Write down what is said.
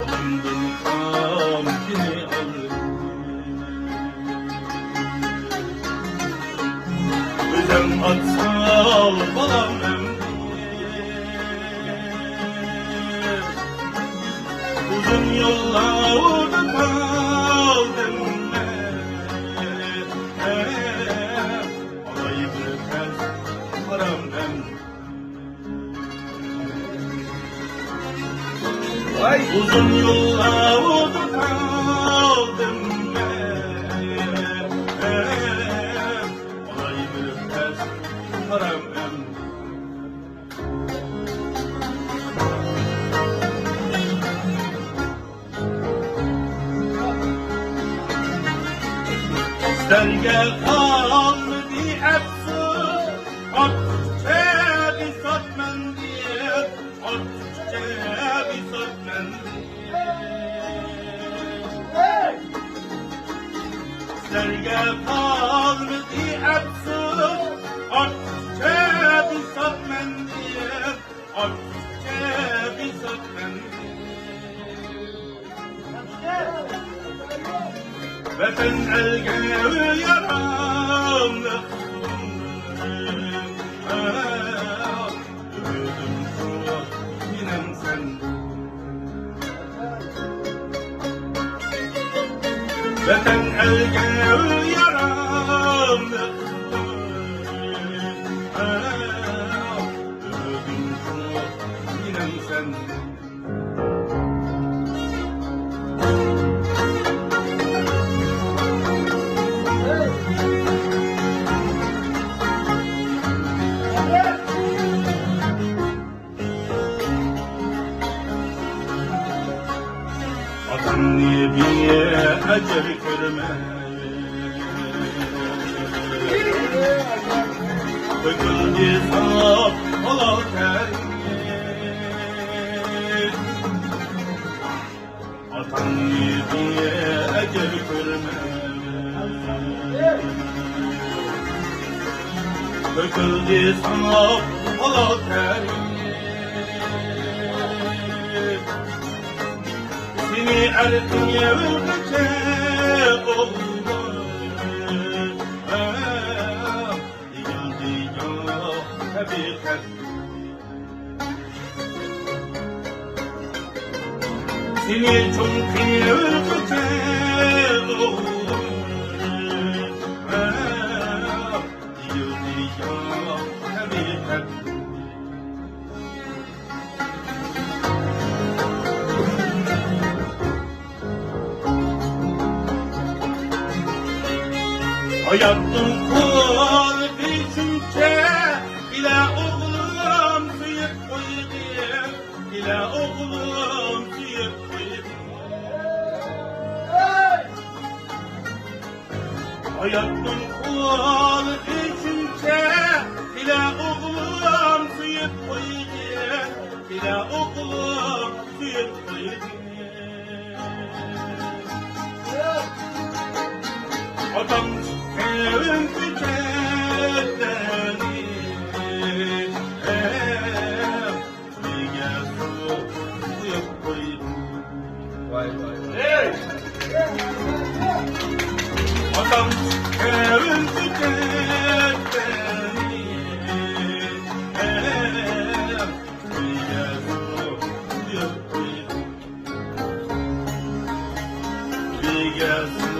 Alındın kampini alır. Özem atsal balam uzun yollarda kaldım ben. Alayı bırakmaz param ben. Uzun yollarda kaldım ben. Alayı bırakmaz param ben. Serge kalmadı hepsi Artçe bir satmen diye Artçe bir satmen diye Serge kalmadı hepsi Artçe bir satmen diye Artçe bir satmen diye Vatan elge yaramlı Ümidim çok yinem sen Vatan elge yaramlı Ümidim çok yinem sen Atan niye bir ecel görme Bıkıldı saf ola terbiye Atan niye bir ecel görme Bıkıldı saf ola terbiye Seni erdiye öldürecek olmaz Yıkıldı ya hakikat Seni çok iyi öldürecek olmaz Yıkıldı ya hakikat Hayatım kul düşünce ile oğlum sıyıp koydu ile oğlum sıyıp koydu Hayatım kul düşünce ile oğlum sıyıp koydu ile oğlum sıyıp koydu Adam evin tükenleri bir su suyup koydu Vay vay vay Adam evin tükenleri bir su suyup koydu Bir su